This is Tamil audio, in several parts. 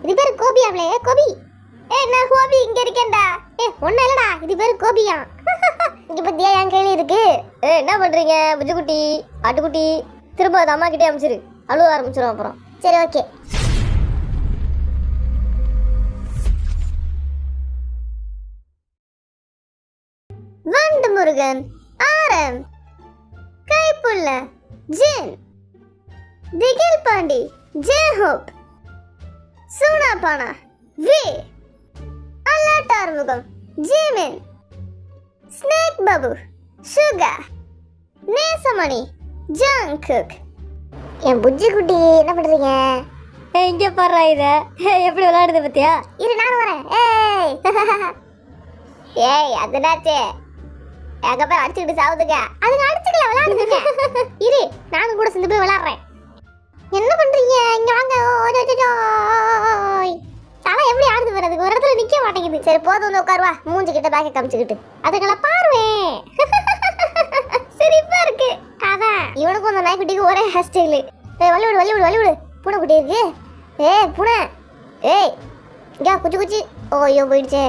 இது பேர் கோபியாவ்லே கோபி. நான் கோபி இங்க இருக்கேன்டா. ஒன்னும் இல்லடா, இது பேர் கோபியா. இங்க பத்தியா என் கையில இருக்கு. என்ன பண்றீங்க புஜுக்குட்டி ஆட்டுக்குட்டி? திரும்ப அது அம்மா கிட்டே அமிச்சிரு, அழுவ ஆரம்பிச்சிடும் அப்புறம். சரி ஓகே. வண்டு முருகன் ஆரம், கைப்புள்ள ஜென், திகில் பாண்டி ஜெஹோப், சூனாபானா வே, அல்லாட்டார்முகம் ஜீமின், ஸ்னேக் பாபு சுகா, நேசமணி ஜங்குக். என் புஜ்ஜி குட்டி என்ன பண்றீங்க? இங்க பாடுறா இத எப்படி விளையாடுது பத்தியா? இரு நானும் வரேன். ஏய் அதுடாச்சே எங்க போய் அடிச்சுக்கிட்டு சாவுதுங்க. அதுங்க அடிச்சுக்கல விளையாடுதுங்க. இரு நானும் கூட சேர்ந்து போய் விளையாடுறேன். என்ன பண்றீங்க? இங்க வாங்க. தலை எப்படி ஆடுது வர்றதுக்கு ஒரு இடத்துல நிக்க மாட்டேங்குது. சரி போதும் வந்து உட்காருவா. மூஞ்சி கிட்ட பேக்க காமிச்சுக்கிட்டு அதுங்களை பாருவேன். சிரிப்பா இருக்கு. அதான் இவனுக்கும் அந்த நாய்க்குட்டிக்கு ஒரே ஹேர் ஸ்டைலு. வலிவிடு வலிவிடு வலிவிடு. பூனை குட்டி இருக்கு. பூனை. இங்க குச்சி குச்சி. ஐயோ போயிடுச்சே.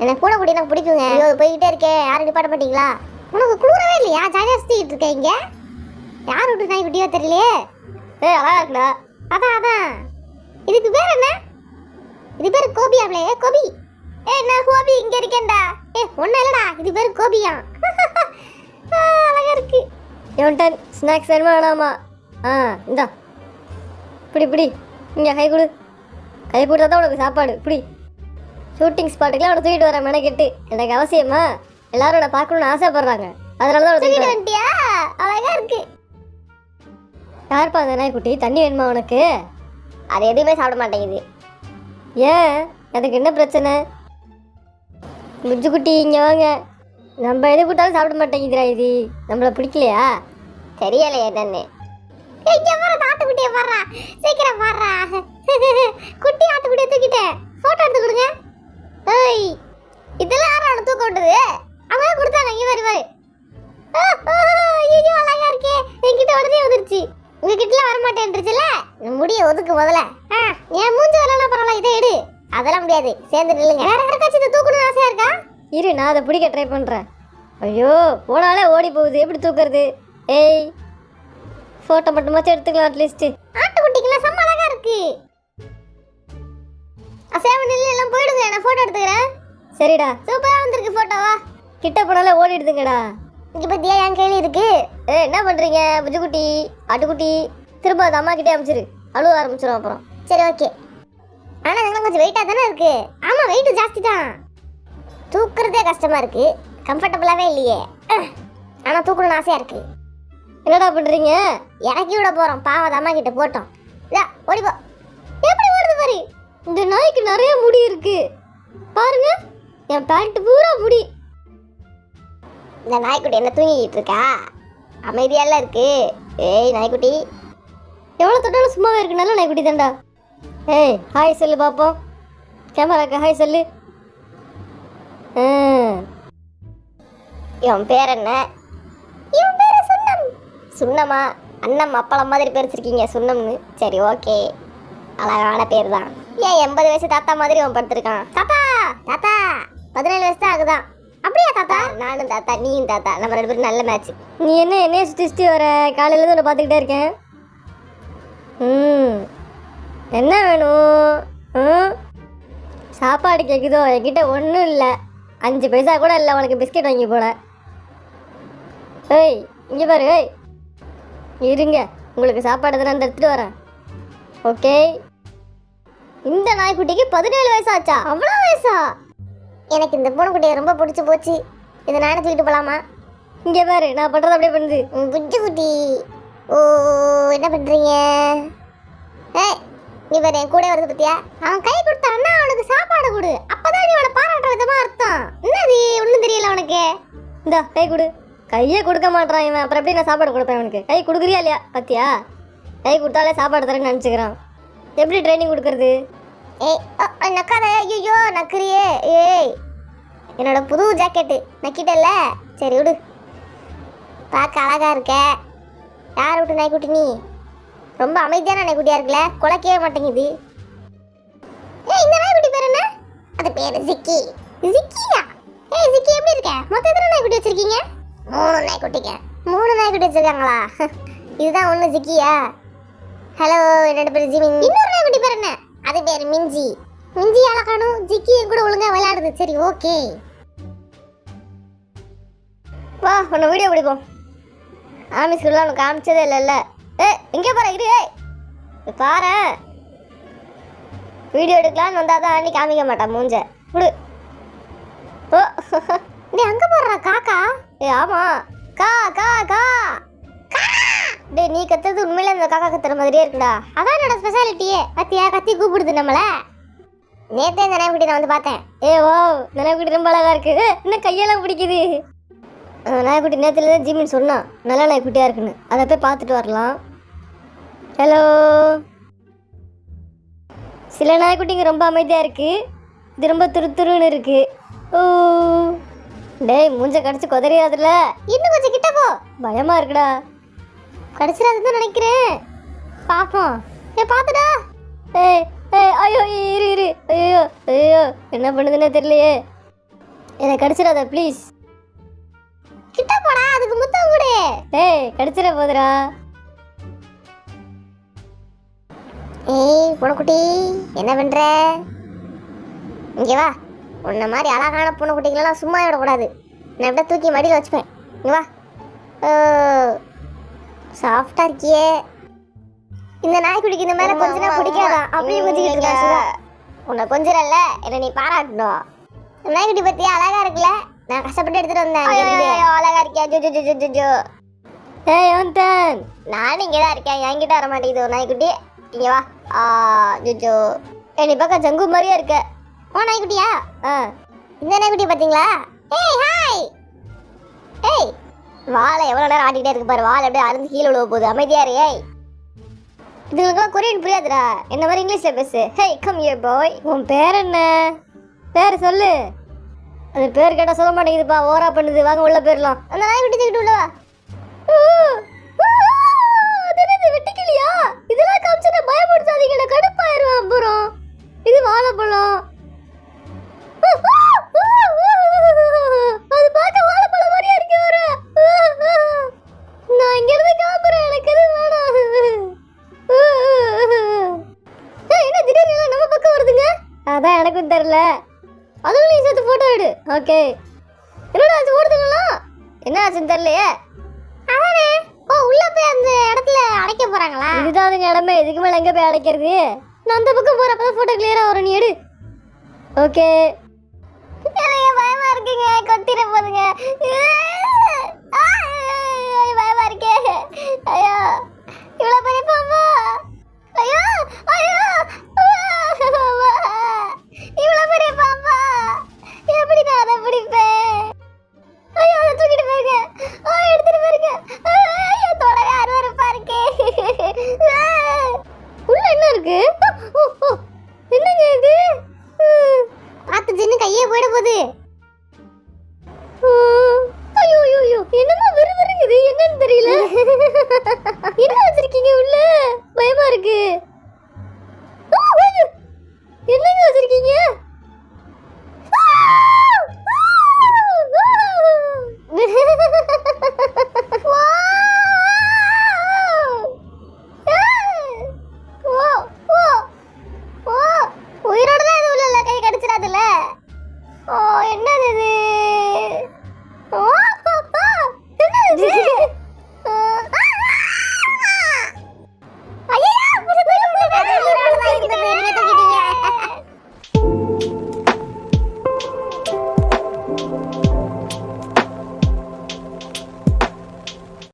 எனக்கு பூனை குட்டி எனக்கு பிடிக்குங்க. ஐயோ போய்கிட்டே இருக்கேன். யாரும் நிப்பாட்ட மாட்டீங்களா? உனக்கு குளிரவே இல்லையா? ஜாலியாக சுத்திக்கிட்டு இருக்கேன் இங்க. யார் விட்டு நாய்க்குட்டியோ தெரியலையே. அழகா இருக்குடா. அதான் இதுக்கு பேர் என்ன? இது பேர் கோபியாவ்லே கோபி. நான் கோபி இங்க இருக்கேன்டா. ஒன்னும் இல்லடா, இது பேர் கோபியா. அழகா இருக்கு. எவன்டன் ஸ்நாக்ஸ் வேணுமா வேணாமா? இந்தா இப்படி இப்படி இங்கே கை கொடு. கை கொடுத்தா தான் உனக்கு சாப்பாடு. இப்படி ஷூட்டிங் ஸ்பாட்டுக்கெலாம் அவனை தூக்கிட்டு வரேன் மெனக்கெட்டு. எனக்கு அவசியமா? எல்லாரும் என்னை பார்க்கணுன்னு ஆசைப்படுறாங்க, அதனால தான் தூக்கிட்டு வந்துட்டியா? அழகா இருக்கு. யாருப்பா அந்த நாய்க்குட்டி? தண்ணி வேணுமா உனக்கு? அது எதுவுமே சாப்பிட மாட்டேங்குது. ஏன்? எனக்கு என்ன பிரச்சனை? முஜ்ஜுக்குட்டி இங்கே வாங்க. நம்ம எது கொடுத்தாலும் சாப்பிட மாட்டேங்குதுடா. இது நம்மளை பிடிக்கலையா? தெரியலையே என்னன்னு. இங்க வர ஆட்டுக்குட்டியை வர்றா, சீக்கிரம் வர்றா. குட்டி ஆட்டுக்குட்டியை தூக்கிட்டேன். போட்டோ எடுத்து கொடுங்க. இதெல்லாம் யாரும் தூக்க விட்டது? அவங்க கொடுத்தாங்க. இங்க வரு வரு. ஐயோ அழகா இருக்கே. என்கிட்ட உடனே வந்துருச்சு. உங்ககிட்ட வர மாட்டேன்ருச்சுல. முடிய ஒதுக்கு முதல்ல. என் மூஞ்சி வரலாம் பரவாயில்ல, இதை எடு. அதெல்லாம் முடியாது, சேர்ந்து நில்லுங்க. வேற யாருக்காச்சும் இதை தூக்கணும்னு ஆசையா இருக்கா? இரு நான் அதை பிடிக்க ட்ரை பண்ணுறேன். ஐயோ போனாலே ஓடி போகுது, எப்படி தூக்குறது? ஃபோட்டோ மட்டுமாச்சும் எடுத்துக்கலாம் அட்லீஸ்ட்டு. ஆட்டுக்குட்டிக்கெல்லாம் செம்ம அழகா இருக்கு. அசையாம நில்லு, எல்லாம் போயிடுங்க. நான் ஃபோட்டோ எடுத்துக்கிறேன். சரிடா. சூப்பரா வந்திருக்கு ஃபோட்டோவா. கிட்ட போனாலே ஓடிடுதுங்கடா. இங்க பத்தியா என் கையில இருக்கு. என்ன பண்றீங்க புஜுக்குட்டி ஆட்டுக்குட்டி? திரும்ப அது அம்மா கிட்டே அமிச்சிரு, அழுவ ஆரம்பிச்சிடும் அப்புறம். சரி ஓகே. ஆனா இதெல்லாம் கொஞ்சம் வெயிட்டா தானே இருக்கு. ஆமா வெயிட் ஜாஸ்தி தான். தூக்குறதே கஷ்டமா இருக்கு, கம்ஃபர்டபுளாவே இல்லையே. ஆனா தூக்கணும்னு ஆசையா இருக்கு. என்னடா பண்றீங்க? இறக்கி விட போறோம். பாவம் அம்மா கிட்ட போட்டோம். ஓடிப்போ. எப்படி ஓடுது பாரு. இந்த நாய்க்கு நிறைய முடி இருக்கு பாருங்க. என் பேண்ட் பூரா முடி. இந்த நாய்க்குட்டி என்ன தூங்கிட்டு இருக்கா? அமைதியால இருக்கு. நாய்க்குட்டி எவ்வளோ தொட்டாலும் சும்மாவே இருக்கு. நல்ல நாய்க்குட்டி தான்டா. ஹாய் சொல்லு பார்ப்போம். கேமராக்கு ஹாய் சொல்லு. இவன் பேர் என்ன? இவன் பேர் சுண்ணம். சுண்ணமா? அண்ணம் அப்பளம் மாதிரி பேர் வச்சிருக்கீங்க சுண்ணம்னு. சரி ஓகே, அழகான பேர் தான். ஏன் 80 வயசு தாத்தா மாதிரி அவன் படுத்திருக்கான். தாத்தா தாத்தா 17 வயசு தான் ஆகுதான். அப்படியா தாத்தா? நானும் தாத்தா நீயும் தாத்தா, நம்ம 2 பேரும் நல்ல மேட்ச். நீ என்னைய சுற்றி வர? காலையிலேருந்து உன்னை பார்த்துக்கிட்டே இருக்கேன். என்ன வேணும்? சாப்பாடு கேட்குதோ? என்கிட்ட ஒன்றும் இல்லை. 5 பைசா கூட இல்லை. உனக்கு பிஸ்கெட் வாங்கி போட. இங்கே பாரு. இருங்க, உங்களுக்கு சாப்பாடு தான் நான் எடுத்துகிட்டு வரேன். ஓகே. இந்த நாய்க்குட்டிக்கு 17 வயசாச்சா? அவ்வளோ வயசா? எனக்கு இந்த பூனைக்குட்டியை ரொம்ப பிடிச்சி போச்சு. இதை நானே தூக்கிட்டு போகலாமா? இங்கே பாரு, நான் பண்ணுறது அப்படியே பண்ணுது. புஜ்ஜி குட்டி என்ன பண்ணுறீங்க? நீ பாரு, என் கூட வருது பத்தியா? அவன் கை கொடுத்தான்னா அவனுக்கு சாப்பாடு கொடு. அப்போதான் நீ அவனை பாராட்டுற விதமாக அர்த்தம். என்னது ஒன்றும் தெரியல உனக்கு? இந்தா கை கொடு. கையே கொடுக்க மாட்டான் இவன். அப்புறம் எப்படி நான் சாப்பாடு கொடுப்பேன் அவனுக்கு? கை கொடுக்குறியா இல்லையா? பத்தியா? கை கொடுத்தாலே சாப்பாடு தரேன்னு நினச்சிக்கிறான். எப்படி ட்ரைனிங் கொடுக்கறது? நக்காத. ஐயோ நக்குறியே. என்னோட புது ஜாக்கெட்டு நக்கிட்டல. சரி விடு. பார்க்க அழகா இருக்க. யார் விட்டு நாய்க்குட்டி? நீ ரொம்ப அமைதியான நாய்க்குட்டியா இருக்குல்ல, குலைக்கவே மாட்டேங்குது. அது பேரு ஜிக்கி. ஜிக்கியா? ஏய் ஜிக்கி எப்படி இருக்க? மொத்தம் எத்தனை நாய்க்குட்டி வச்சிருக்கீங்க? 3 நாய்க்குட்டிங்க. 3 நாய்க்குட்டி வச்சிருக்காங்களா? இதுதான் ஒண்ணு ஜிக்கியா? ஹலோ, என்னோட பேரு ஜிமி. இன்னொரு நாய்க்குட்டி பேர் என்ன? அது பேரு மிஞ்சி. மிஞ்சி அழகானும் ஜிக்கி என் கூட ஒழுங்கா விளையாடுது. சரி ஓகே. வா உன்னை வீடியோ பிடிப்போம். ஆமி ஸ்கூல்ல உனக்கு காமிச்சதே இல்லைல்ல. எங்கே போற இரு. பாரு வீடியோ எடுக்கலான்னு வந்தால் தான் அன்னைக்கு காமிக்க மாட்டான் மூஞ்ச விடு. ஓ நீ அங்க போடுற காக்கா? ஆமாம் கா கா கா. டேய் நீ கத்துறது உண்மையில அந்த காக்கா கத்துற மாதிரியே இருக்குடா. அதான் என்னோட ஸ்பெஷாலிட்டியே. கத்தியா கத்தி கூப்பிடுது நம்மள. நேத்தே இந்த நாய்க்குட்டி நான் வந்து பார்த்தேன். ஓ இந்த நாய்க்குட்டி ரொம்ப அழகா இருக்கு. இன்னும் கையெல்லாம் பிடிக்குது. நாய்க்குட்டி நேரத்துல தான் ஜிமின் சொன்னான் நல்ல நாய்க்குட்டியாக இருக்குன்னு. அதை போய் பார்த்துட்டு வரலாம். ஹலோ. சில நாய்க்குட்டிங்க ரொம்ப அமைதியாக இருக்கு, இது ரொம்ப துருன்னு இருக்கு. ஓ டேய் மூஞ்ச கடிச்சு கொதறியாதுல. இன்னும் கொஞ்சம் கிட்ட போ. பயமா இருக்குடா. கடிச்சிடாதுன்னு நினைக்கிறேன். பாப்போம். பாத்துடா. ஏய் ஏய் ஐயோ இரு. ஐயோ ஐயோ என்ன பண்ணுதுன்னே தெரியலையே. என்னை கடிச்சிடாத ப்ளீஸ். கிட்ட போடா, அதுக்கு முத்தம் கொடு. ஏய் கடிச்சிட போதுடா. ஏய் பூனைக்குட்டி என்ன பண்ற? இங்க வா. உன்ன மாதிரி அழகான பூனைக்குட்டிகளெல்லாம் சும்மா விடக்கூடாது. நான் அப்படியே தூக்கி மடியில் வச்சுப்பேன். இங்க வா. சாஃப்டா இருக்கியே. இந்த நாய்க்குட்டிக்கு இந்த மேல கொஞ்ச நேரம் பிடிக்காதா? அப்படியே கொஞ்சிக்கிட்டு இருக்கா. உன்னை கொஞ்சிடல என்ன நீ பாராட்டணும். நாய்க்குட்டி பத்தியா அழகா இருக்குல்ல? நான் கஷ்டப்பட்டு எடுத்துட்டு வந்தேன். அழகா இருக்கியா? ஜோ. ஏய் யோந்தன் நானும் இங்கே தான் இருக்கேன். என்கிட்ட வர மாட்டேங்குது ஒரு நாய்க்குட்டி. இங்கே வா. ஜோ. நீ பக்கம் ஜங்கு மாதிரியே இருக்க. ஓ நாய்க்குட்டியா? இந்த நாய்க்குட்டி பார்த்தீங்களா? ஏய் ஹாய். ஏய் வாழை எவ்வளோ நேரம் ஆட்டிகிட்டே இருக்கு பாரு. வாழை அப்படியே அருந்து கீழே விழுவ போகுது. அமைதியா இரு. ஏய் இதுங்களுக்குலாம் கொரியன் புரியாதுடா. என்ன மாதிரி இங்கிலீஷில் பேசு. ஹே கம் ஹியர் பாய். உன் பேர் என்ன? பேர் சொல்லு. அந்த பேர் கேட்டால் சொல்ல மாட்டேங்குதுப்பா. ஓரா பண்ணுது. வாங்க உள்ள போயிடலாம். அந்த நாய்க்குட்டி தூக்கிட்டு உள்ள வா. வெட்டிக்கலையா? இதெல்லாம் காமிச்சு பயப்படுத்தாதீங்க. நான் கடுப்பாயிருவேன் அப்புறம். இது வாழைப்பழம். அது பார்க்க வாழைப்பழம் மாதிரியா இருக்கு. வர நான் இங்க இருந்து கிளம்புறேன். எனக்கு எது வேணாம். என்ன திடீர்னு நம்ம பக்கம் வருதுங்க? அதான் எனக்கும் தெரியல. அதுவும் நீ சேர்த்து போட்டோ எடு. ஓகே. என்னடா ஆச்சு ஓடுதுங்களா? என்ன ஆச்சுன்னு தெரியலையே. அதானே. ஓ உள்ள போய் அந்த இடத்துல அடைக்க போறாங்களா? இதுதான் அதுங்க இடமே. இதுக்கு மேல எங்க போய் அடைக்கிறது? நான் அந்த பக்கம் போறப்பதான் போட்டோ கிளியரா வரும். நீ எடு. ஓகே. எனக்கு பயமா இருக்குங்க. கொத்திர போதுங்க. பயமா இருக்கே. ஐயோ இவ்வளவு பெரிய பாம்பா. ஐயோ ஐயோ இவ்வளவு பெரிய பாம்பா. எப்படி நான் அதை பிடிப்பேன்? ஐயோ அதை தூக்கிட்டு போயிருங்க. எடுத்துட்டு போயிருங்க. ஐயோ தொடர அருவருப்பா இருக்கே. உள்ள என்ன இருக்கு? என்னங்க இது? பார்த்து சின்ன கையே போயிட போகுது. ஐயோ ஐயோ என்னமா விறுவிறுங்குது. என்னன்னு தெரியல. என்ன வச்சிருக்கீங்க உள்ள? பயமா இருக்கு. என்னங்க வச்சிருக்கீங்க?